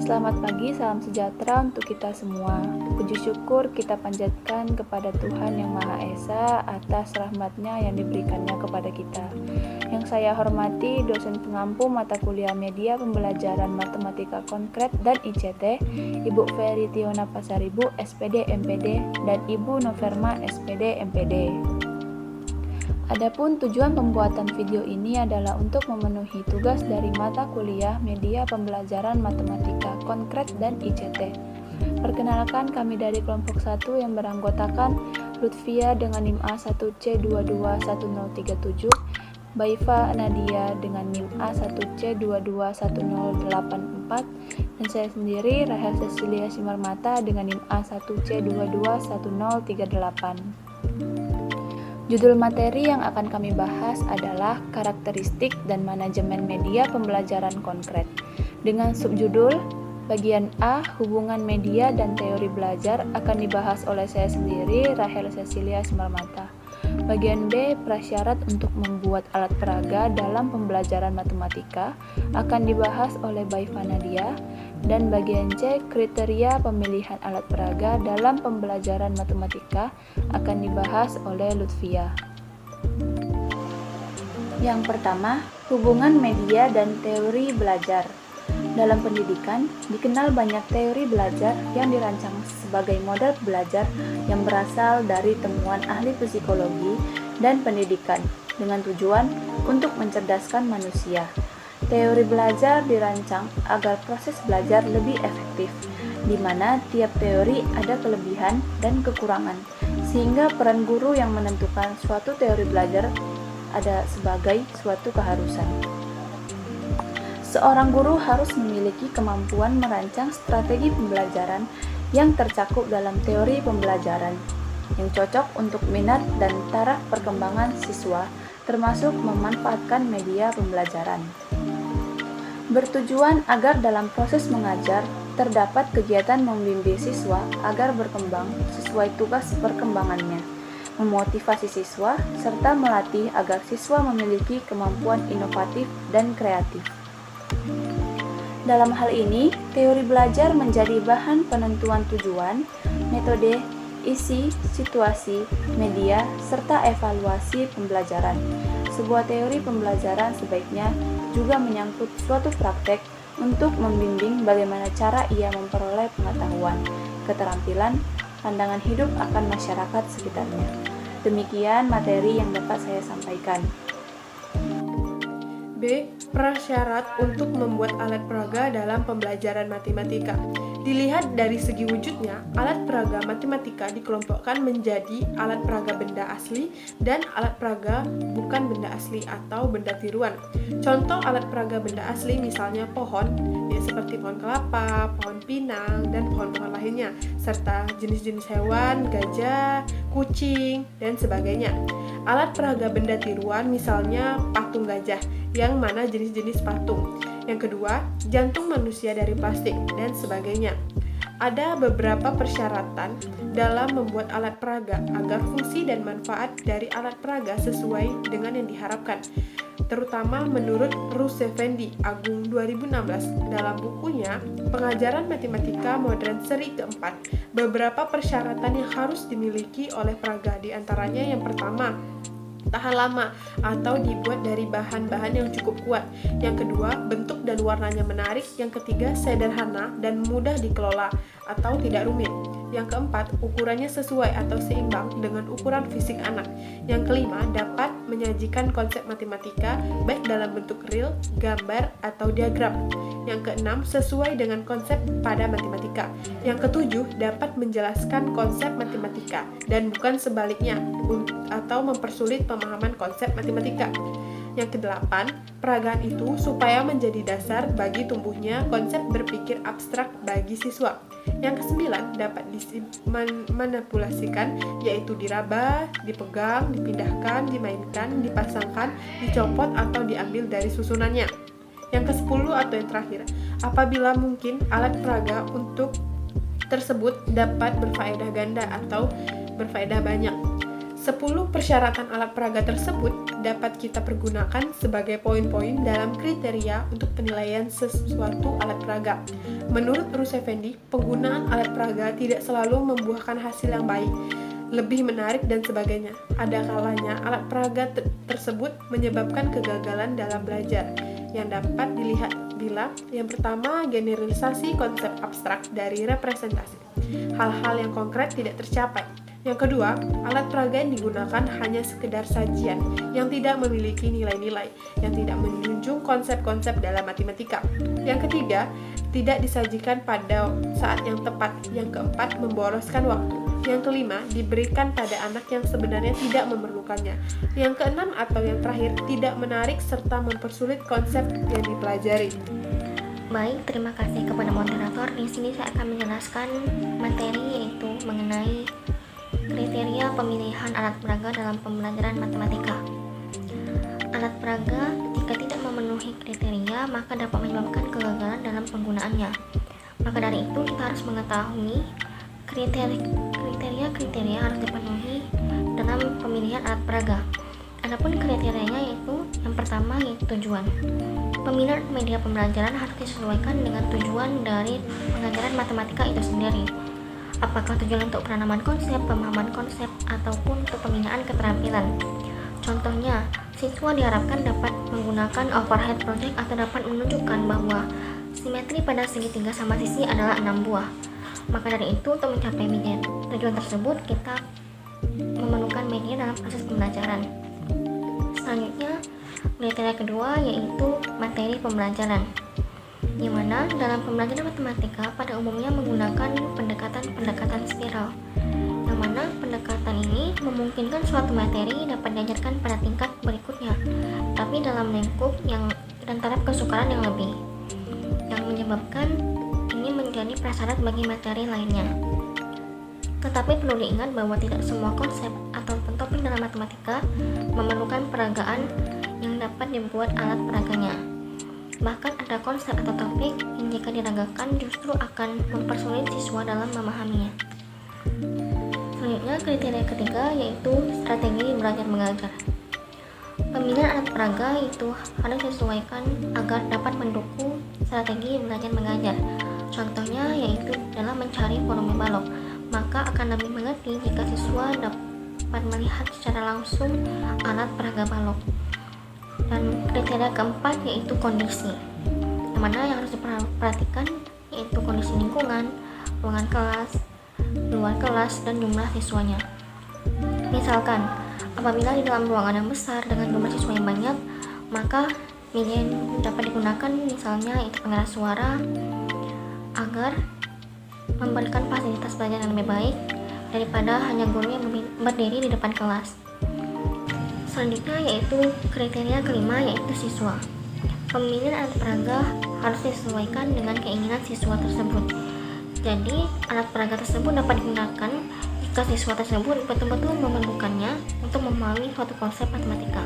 Selamat pagi, salam sejahtera untuk kita semua. Puji syukur kita panjatkan kepada Tuhan Yang Maha Esa atas rahmat-Nya yang diberikannya kepada kita. Yang saya hormati dosen pengampu mata kuliah media pembelajaran matematika konkret dan ICT, Ibu Ferry Tiona Pasaribu, SPD MPD, dan Ibu Noverma, SPD MPD. Adapun tujuan pembuatan video ini adalah untuk memenuhi tugas dari mata kuliah media pembelajaran matematika konkret dan ICT. Perkenalkan, kami dari kelompok 1 yang beranggotakan Lutfia dengan NIM A1C221037, Baifa Nadia dengan NIM A1C221084, dan saya sendiri Rahel Cecilia Simarmata dengan NIM A1C221038. Judul materi yang akan kami bahas adalah karakteristik dan manajemen media pembelajaran konkret. Dengan subjudul bagian A, hubungan media dan teori belajar akan dibahas oleh saya sendiri, Rahel Cecilia Simarmata. Bagian B, prasyarat untuk membuat alat peraga dalam pembelajaran matematika akan dibahas oleh Baifa Nadia. Dan bagian C, kriteria pemilihan alat peraga dalam pembelajaran matematika akan dibahas oleh Lutfia. Yang pertama, hubungan media dan teori belajar. Dalam pendidikan, dikenal banyak teori belajar yang dirancang sebagai model belajar yang berasal dari temuan ahli psikologi dan pendidikan dengan tujuan untuk mencerdaskan manusia. Teori belajar dirancang agar proses belajar lebih efektif, di mana tiap teori ada kelebihan dan kekurangan, sehingga peran guru yang menentukan suatu teori belajar ada sebagai suatu keharusan. Seorang guru harus memiliki kemampuan merancang strategi pembelajaran yang tercakup dalam teori pembelajaran, yang cocok untuk minat dan taraf perkembangan siswa, termasuk memanfaatkan media pembelajaran. Bertujuan agar dalam proses mengajar terdapat kegiatan membimbing siswa agar berkembang sesuai tugas perkembangannya, memotivasi siswa, serta melatih agar siswa memiliki kemampuan inovatif dan kreatif. Dalam hal ini, teori belajar menjadi bahan penentuan tujuan, metode, isi, situasi, media, serta evaluasi pembelajaran. Sebuah teori pembelajaran sebaiknya juga menyangkut suatu praktek untuk membimbing bagaimana cara ia memperoleh pengetahuan, keterampilan, pandangan hidup akan masyarakat sekitarnya. Demikian materi yang dapat saya sampaikan. B. Prasyarat untuk membuat alat peraga dalam pembelajaran matematika. Dilihat dari segi wujudnya, alat peraga matematika dikelompokkan menjadi alat peraga benda asli dan alat peraga bukan benda asli atau benda tiruan. Contoh alat peraga benda asli misalnya pohon, ya seperti pohon kelapa, pohon pinang, dan pohon-pohon lainnya, serta jenis-jenis hewan, gajah, kucing, dan sebagainya. Alat peraga benda tiruan misalnya patung gajah, yang mana jenis-jenis patung. Yang kedua, jantung manusia dari plastik, dan sebagainya. Ada beberapa persyaratan dalam membuat alat peraga agar fungsi dan manfaat dari alat peraga sesuai dengan yang diharapkan. Terutama menurut Ruseffendi Agung 2016 dalam bukunya Pengajaran Matematika Modern seri keempat, beberapa persyaratan yang harus dimiliki oleh peraga, diantaranya yang pertama, tahan lama atau dibuat dari bahan-bahan yang cukup kuat. Yang kedua, bentuk dan warnanya menarik. Yang ketiga, sederhana dan mudah dikelola atau tidak rumit. Yang keempat, ukurannya sesuai atau seimbang dengan ukuran fisik anak. Yang kelima, dapat menyajikan konsep matematika baik dalam bentuk real, gambar, atau diagram. Yang keenam, sesuai dengan konsep pada matematika. Yang ketujuh, dapat menjelaskan konsep matematika dan bukan sebaliknya atau mempersulit pemahaman konsep matematika. Yang kedelapan, peragaan itu supaya menjadi dasar bagi tumbuhnya konsep berpikir abstrak bagi siswa. Yang kesembilan, dapat dimanipulasikan, yaitu diraba, dipegang, dipindahkan, dimainkan, dipasangkan, dicopot, atau diambil dari susunannya. Yang kesepuluh atau yang terakhir, apabila mungkin alat peraga untuk tersebut dapat berfaedah ganda atau berfaedah banyak. 10 persyaratan alat peraga tersebut dapat kita pergunakan sebagai poin-poin dalam kriteria untuk penilaian sesuatu alat peraga. Menurut Rus Effendi, penggunaan alat peraga tidak selalu membuahkan hasil yang baik, lebih menarik dan sebagainya. Ada kalanya alat peraga tersebut menyebabkan kegagalan dalam belajar, yang dapat dilihat bila yang pertama generalisasi konsep abstrak dari representasi. Hal-hal yang konkret tidak tercapai. Yang kedua, alat peraga yang digunakan hanya sekedar sajian yang tidak memiliki nilai-nilai, yang tidak menjunjung konsep-konsep dalam matematika. Yang ketiga, tidak disajikan pada saat yang tepat. Yang keempat, memboroskan waktu. Yang kelima, diberikan pada anak yang sebenarnya tidak memerlukannya. Yang keenam atau yang terakhir, tidak menarik serta mempersulit konsep yang dipelajari. Baik, terima kasih kepada moderator. Di sini saya akan menjelaskan materi yaitu mengenai kriteria pemilihan alat peraga dalam pembelajaran matematika. Alat peraga jika tidak memenuhi kriteria maka dapat menyebabkan kegagalan dalam penggunaannya. Maka dari itu kita harus mengetahui kriteria harus dipenuhi dalam pemilihan alat peraga. Adapun kriterianya yaitu yang pertama yaitu tujuan. Pemilihan media pembelajaran harus disesuaikan dengan tujuan dari pengajaran matematika itu sendiri. Apakah tujuan untuk penanaman konsep, pemahaman konsep, ataupun untuk pembinaan keterampilan. Contohnya, siswa diharapkan dapat menggunakan overhead project atau dapat menunjukkan bahwa simetri pada segitiga sama sisi adalah 6 buah. Maka dari itu, untuk mencapai tujuan tersebut, kita memerlukan media dalam proses pembelajaran. Selanjutnya, kriteria kedua yaitu materi pembelajaran, di mana dalam pembelajaran matematika pada umumnya menggunakan pendekatan spiral, yang mana pendekatan ini memungkinkan suatu materi dapat diajarkan pada tingkat berikutnya, tapi dalam lingkup dan taraf kesukaran yang lebih, yang menyebabkan ini menjadi prasyarat bagi materi lainnya. Tetapi perlu diingat bahwa tidak semua konsep atau topik dalam matematika memerlukan peragaan yang dapat dibuat alat peraganya. Bahkan ada konsep atau topik yang jika diragakan justru akan mempersulit siswa dalam memahaminya. Selanjutnya kriteria ketiga yaitu strategi belajar mengajar. Pemilihan alat peraga itu harus disesuaikan agar dapat mendukung strategi belajar mengajar. Contohnya yaitu dalam mencari volume balok, maka akan lebih mengerti jika siswa dapat melihat secara langsung alat peraga balok. Dan kriteria keempat yaitu kondisi, yang mana yang harus diperhatikan yaitu kondisi lingkungan, ruangan kelas, luar kelas, dan jumlah siswanya. Misalkan, apabila di dalam ruangan yang besar dengan jumlah siswa yang banyak, maka media yang dapat digunakan misalnya yaitu pengeras suara agar memberikan fasilitas belajar yang lebih baik daripada hanya guru yang berdiri di depan kelas. Selanjutnya yaitu kriteria kelima yaitu siswa. Pemilihan alat peraga harus disesuaikan dengan keinginan siswa tersebut. Jadi alat peraga tersebut dapat digunakan jika siswa tersebut betul-betul memerlukannya untuk memahami suatu konsep matematika.